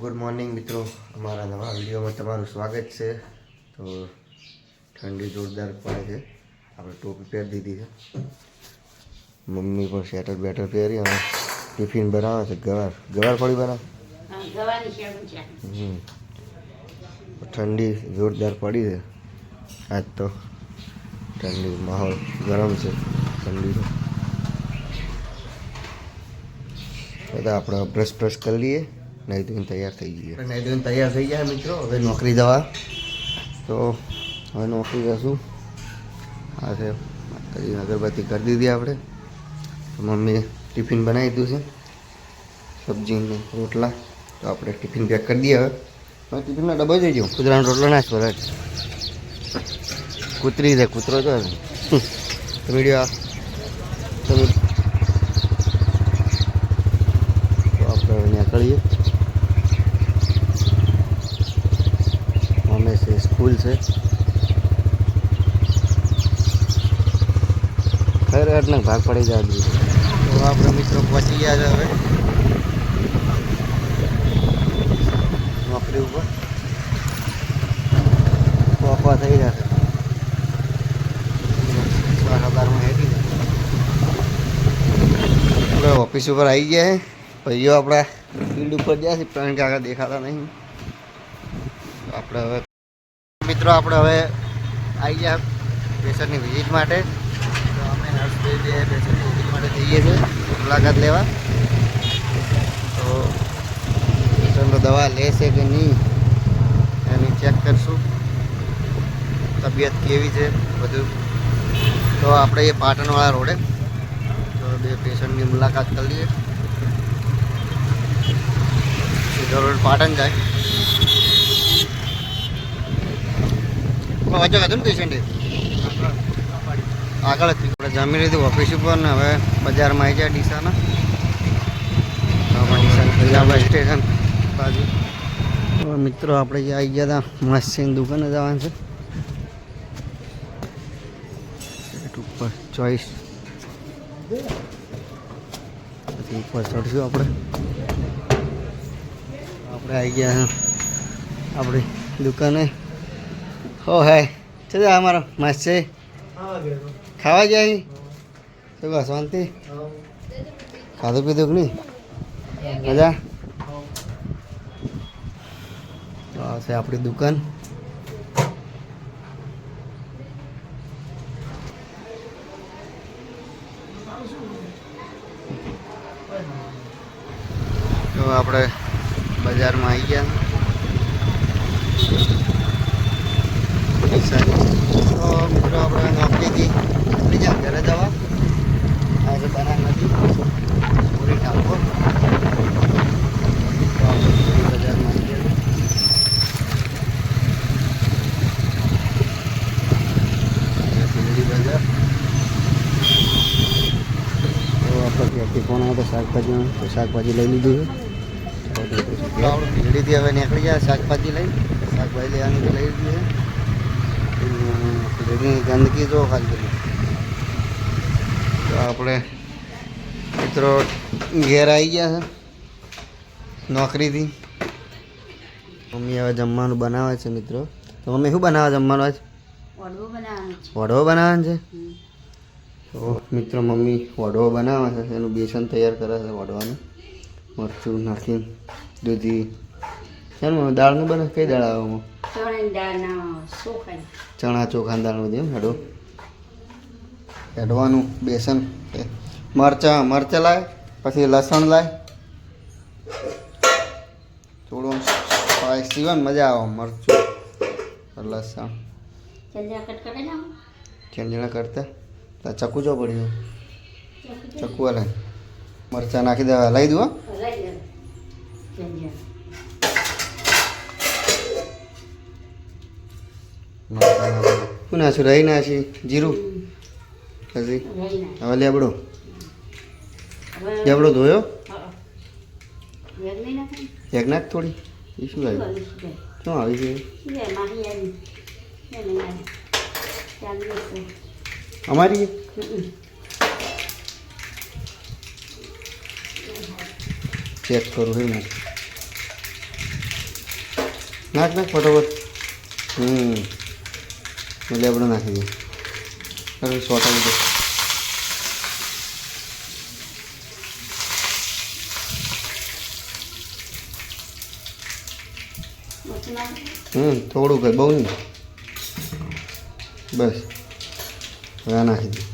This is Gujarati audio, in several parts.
ગુડ મોર્નિંગ મિત્રો, અમારા નવા વિડીયોમાં તમારું સ્વાગત છે। તો ઠંડી જોરદાર પડે છે, આપણે ટોપી પહેરી દીધી છે, મમ્મી પણ સ્વેટર બેટર પહેરી અને ટિફિન બનાવે છે। ગવાર ફળી બનાવે, ઠંડી જોરદાર પડી છે આજ તો, ઠંડી માહોલ ગરમ છે ઠંડીનો। બધા આપણે બ્રશ કરી લઈએ, નહીં ધોઈને તૈયાર થઈ જઈએ। નહીં ધોઈને તૈયાર થઈ ગયા મિત્રો, હવે નોકરી જવા। તો હવે નોકરી જશું। આ છે અગરબત્તી કરી દીધી આપણે, તો મમ્મીએ ટિફિન બનાવી દીધું છે, સબ્જી રોટલા। તો આપણે ટિફિન પેક કરી દઈએ। હવે ટિફિનનો ડબ્બો જોઈ જાઉં, કૂતરાનો રોટલો ના સ્વરાજ કૂતરી છે, કૂતરો જો તો વિડીયો તમે તો આપણે નીકળીએ। અમે છે સ્કૂલ છે, ખરેખર ને ભાગ પડી જાય। તો આપણે મિત્રો પહોંચી ગયા છે હવે નોકરી ઉપર, પહોંચવા થઈ જશે 12:00 હેઠી જાય। આપણે ઓફિસ ઉપર આવી ગયા છે, ભાઈઓ આપણા ફિલ્ડ ઉપર ગયા છે, કારણ કે આગળ દેખાતા નહીં। આપણે હવે મિત્રો આપણે હવે આવી ગયા પેશન્ટની વિઝિટ માટે। તો અમે નર્સભાઈ પેશન્ટની વિઝિટ માટે જઈએ છીએ મુલાકાત લેવા। તો પેશન્ટો દવા લેશે કે નહીં એની ચેક કરશું, તબિયત કેવી છે બધું। તો આપણે એ પાટણવાળા રોડે તો બે પેશન્ટની મુલાકાત કરી લઈએ। સીધો રોડ પાટણ જાય, વાંચો હતું ને પેશન્ટ આગળ હતી। આપણે જમી લીધું ઓફિસ ઉપર ને હવે બજારમાં આવી જાય ડીસાના, બસ સ્ટેશન બાજુ। હવે મિત્રો આપણે જે આવી ગયા હતા મસ્તીની દુકાને જવાનું છે, ઉપર ચોઈસ પછી ઉપર ચડશું આપણે આવી ગયા આપણી દુકાને। હો હે છે અમારો મસ્ત છે, ખાવા જાય શું કહો શાંતિ, ખાધું પીધું કે નહીં મજા। તો આ છે આપણી દુકાન। તો આપણે બજારમાં આવી ગયા। તો મિત્રો આપણે નોકરીથી નીકળી ગયા ઘરે જવા। આજે બનાવ નથી પૂરી ટાંકો, તો આપણે પૂરી બજારમાં આવી ગયા। દિલ્હી બજાર, તો આપણે ત્યાંથી ફોન આવ્યો તો શાકભાજી લઈ લીધું છે। આપણે ભીડીથી હવે નીકળી ગયા શાકભાજી લેવાની તો લઈ લીધી છે, ગંદકી જો ખાલી। તો આપણે મિત્રો ઘેર આવી ગયા છે નોકરીથી। મમ્મી હવે જમવાનું બનાવે છે મિત્રો। તો મમ્મી શું બનાવે જમવાનું આજ? વડવો બનાવવાનો છે। તો મિત્રો મમ્મી વડવો બનાવે છે, એનું બેસન તૈયાર કરે છે વડવાનું, મરચું નાખીને દૂધી એનું દાળનું બને। કઈ દાળ આવે એમાં? ચણા ચોખાની દાળનું જેમ હેડવાનું બેસન, મરચાં લાય, પછી લસણ લાય, થોડું સ્પાઈસી હોય ને મજા આવે, મરચું લસણ ચંદણા કરતા ચક્કુ જો પડ્યું, ચક્કુ હલાય મરચાં નાખી દે, હલાવી દઉં શું નાશું? રહી નાખી જીરું, પછી હવે લેબડો ધોયો એક નાખ થોડી, એ શું આવ્યું શું આવી છે અમારી ચેક કરું હે નાખ નાખ ફટોફટ. એટલે આપણે નાખી દઈએ. હવે શોર્ટ આવી દે. થોડુંક બહુ નહીં, બસ. હવે આ નાખી દઈએ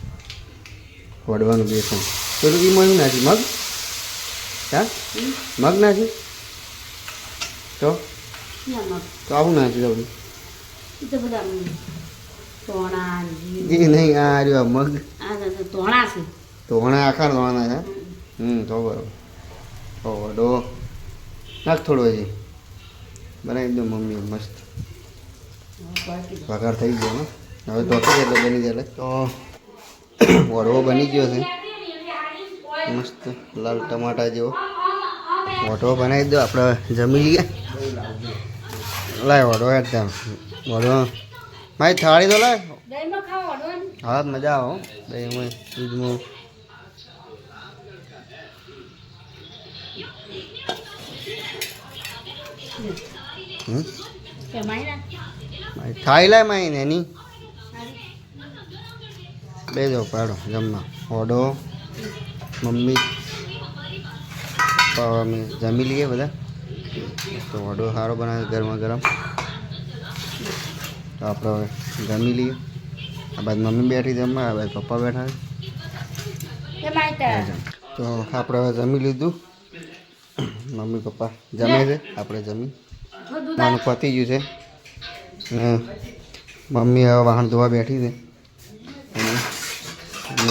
વડવાનું બેસન. પેલું એમાં શું નાખી? મગ. હા, મગ નાખી તો આવું નાખી દઉં. એ નહીં, આ રહ્યો મગ. ધોણા આખા ધોણા છે. તો બરાબર. વડો નાખ થોડું હજી. બનાવી દો મમ્મી મસ્ત. વઘાર થઈ ગયો ને હવે તો એટલે બની જાય. તો વડવો બની ગયો છે મસ્ત લાલ ટમાટા જેવો. વડવો બનાવી દો, આપણે જમી લઈએ. લાય વડવો એકદમ વડવો મારી થાળી તો લાય. હા મજા આવો દહીંમાં દૂધમાં. થાળી લાય માઈને એની બે જો પાડો જમવા. ઓડો મમ્મી અમે જમી લઈએ બધા. તો ઓડો સારો બનાવે ગરમા ગરમ. તો આપણે હવે જમી લઈએ. આ બાદ મમ્મી બેઠી જમવા, આ બાદ પપ્પા બેઠા. તો આપણે હવે જમી લીધું. મમ્મી પપ્પા જમે છે, આપણે જમી. નાનું પતી ગયું છે ને મમ્મી હવે વાહન ધોવા બેઠી છે.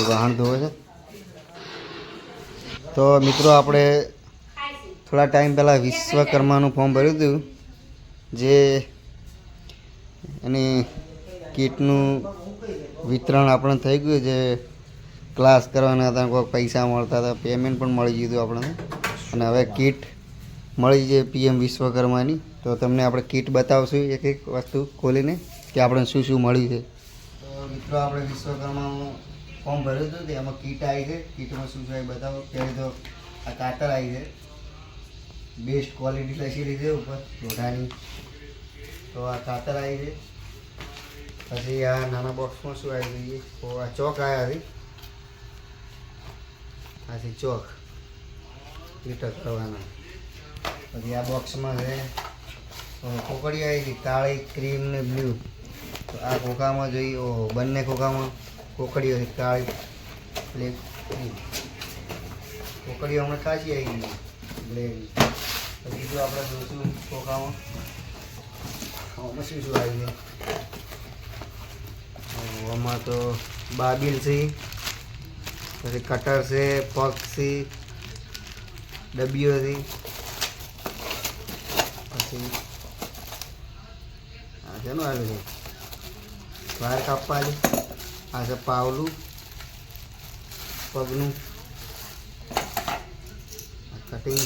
વાહન ધોવે છે. તો મિત્રો આપણે થોડા ટાઈમ પહેલાં વિશ્વકર્માનું ફોર્મ ભર્યું હતું, જે એની કીટનું વિતરણ આપણે થઈ ગયું. જે ક્લાસ કરવાના હતા, કોઈ પૈસા મળતા હતા, પેમેન્ટ પણ મળી ગયું હતું આપણને. અને હવે કીટ મળી છે PM વિશ્વકર્માની. તો તમને આપણે કીટ બતાવશું એક એક વસ્તુ ખોલીને કે આપણે શું શું મળ્યું છે. તો મિત્રો આપણે વિશ્વકર્માનું ફોર્મ ભર્યું હતું, એમાં કીટ આવી છે. કીટમાં શું શું બતાવો. ત્યારે તો આ કાતર આવી છે, બેસ્ટ ક્વોલિટી લખેલી છે ઉપર લોઢાની. તો આ કાતર આવી છે. પછી આ નાના બોક્સમાં શું આવી જોઈએ? તો આ ચોક આવ્યા છે. આથી ચોક લીટર કરવાના. પછી આ બોક્સમાં છે કોકડી આવી હતી, કાળી ક્રીમ ને બ્લુ. તો આ ખોખામાં જોઈએ, ઓહો બંને ખોખામાં કોકડીઓ હતી, કાળી બ્લેક. કોકડીઓ હમણાં કાચી આવી ગઈ બ્લેક. પછી જો આપણે જોઈશું ખોખામાં આમાં શું શું આવી છે. આમાં તો બાબીલ છે, પછી કટર છે, પગ છે, ડબ્બીઓ છે. પછી આ શેનું આવ્યું છે? વાયર કાપવાની. આ છે પાવલું પગનું. કટિંગ.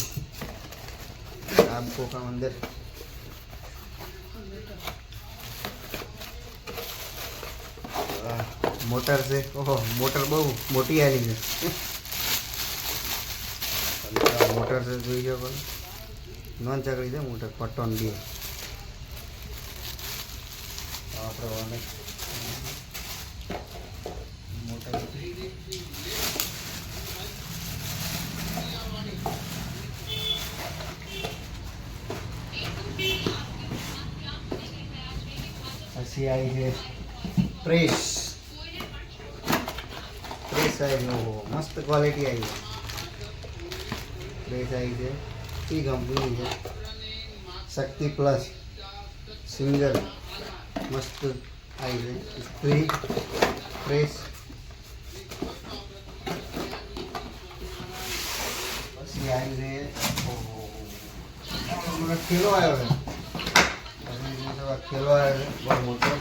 આ કોકા અંદર મોટર છે. ઓહો મોટર બહુ મોટી આવી છે. મોટર છે જોઈ શકો, નોન ચકડી છે મોટર. પટ્ટોન બે આપણે મોટર. પછી આવી છે પ્રેસ. પ્રેસ આવી મસ્ત ક્વોલિટી આવી છે. પ્રેસ આવી છે, કઈ કંપની છે? શક્તિ પ્લસ સિંગલ. મસ્ત આવી છે સ્ત્રી પ્રેસ. પછી આવી છે ખેલો આવ્યો છે. ખેલો આવ્યો છે બહુ મોટો.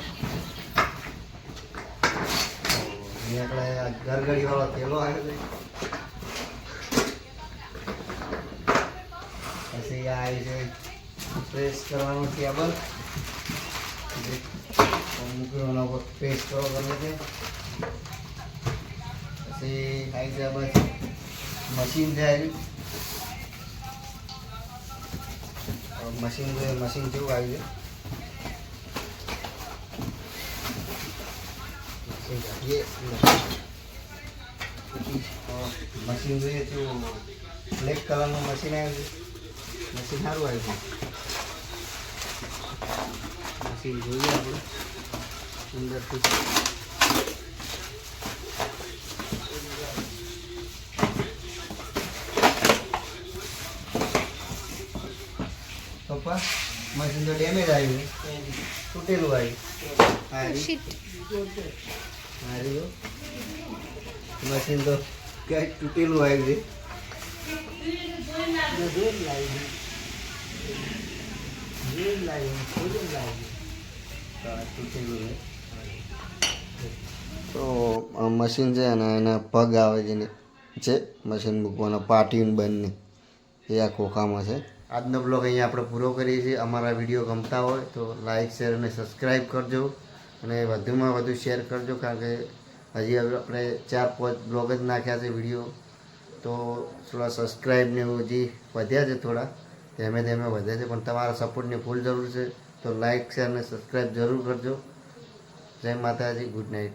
ગરગડી વાળો ખેલો આવ્યો છે. પછી આ આવી છે પ્રેસ કરવાનું ટેબલ. મૂકવાનો પ્રેસ કરો ગમે છે. પછી આવી છે બસ મશીન છે. મશીન જેવું આવ્યું છે મશીન જોઈએ તો બ્લેક કલરનું મશીન આવ્યું છે મશીન સારું આવ્યું છે મશીન જોઈએ આપણે અંદરથી પપ્પા મશીન તો ડેમેજ આવ્યું તૂટેલું આવ્યું મશીન તો ક્યાંક તૂટેલું આવ્યું છે તો મશીન છે અને એના પગ આવે છે મશીન મૂકવાના પાટીન બંને એ આ ખોખામાં છે આજનો બ્લોગ અહીંયા આપણે પૂરો કરીએ છીએ અમારા વિડીયો ગમતા હોય તો લાઇક શેર અને સબસ્ક્રાઈબ કરજો અને વધુમાં વધુ શેર કરજો કારણ કે હજી આપણે 4-5 બ્લોગ જ નાખ્યા છે વિડીયો તો થોડા સબસ્ક્રાઈબ ને એવું હજી વધ્યા છે થોડા ધીમે ધીમે વધે છે પણ તમારા સપોર્ટની ફૂલ જરૂર છે તો લાઇક શેર અને સબસ્ક્રાઈબ જરૂર કરજો જય માતાજી ગુડ નાઇટ